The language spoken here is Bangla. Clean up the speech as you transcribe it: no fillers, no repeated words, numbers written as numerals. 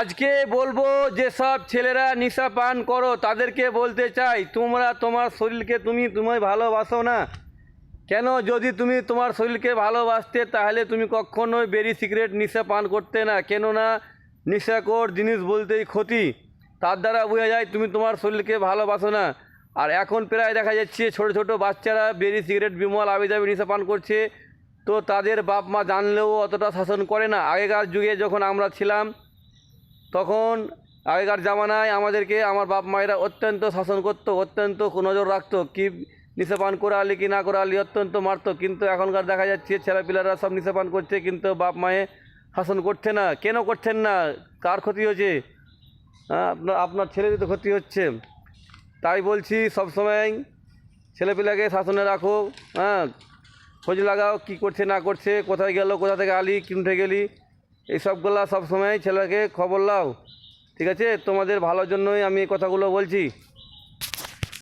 আজকে বলবো যেসব ছেলেরা নেশা পান করো তাদেরকে বলতে চাই, তোমরা তোমার শরীরকে তুমি ভালোবাসো না কেন? যদি তুমি তোমার শরীরকে ভালোবাসতে তাহলে তুমি কখনোই বেরি সিগারেট নেশা পান করতে না। কেননা নেশাকর জিনিস বলতেই ক্ষতি, তার দ্বারা বোঝা যায় তুমি তোমার শরীরকে ভালোবাসো না। আর এখন প্রায় দেখা যাচ্ছে ছোট ছোট বাচ্চারা বেরি সিগারেট বিমল আবিজাবি নেশা পান করছে, তো তাদের বাপ মা জানলেও অতটা শাসন করে না। আগেকার যুগে যখন আমরা ছিলাম তখন আগেকার জামানায় আমাদেরকে আমার বাপ মায়েরা অত্যন্ত শাসন করতো, অত্যন্ত নজর রাখতো, কি নেশাপান করালি কি না করালি অত্যন্ত মারতো। কিন্তু এখনকার দেখা যাচ্ছে ছেলেপিলেরা সব নেশাপান করছে কিন্তু বাপ মায়ে শাসন করছে না। কেন করছেন না? কার ক্ষতি হচ্ছে? হ্যাঁ, আপনার ছেলেরই তো ক্ষতি হচ্ছে। তাই বলছি সবসময় ছেলেপিলাকে শাসনে রাখো। হ্যাঁ, খোঁজ লাগাও কী করছে না করছে, কোথায় গেল, কোথা থেকে আলি, কিনতে গেলি, এইসবগুলা সবসময় ছেলেকে খবর লাও। ঠিক আছে? তোমাদের ভালোর জন্যই আমি এই কথাগুলো বলছি।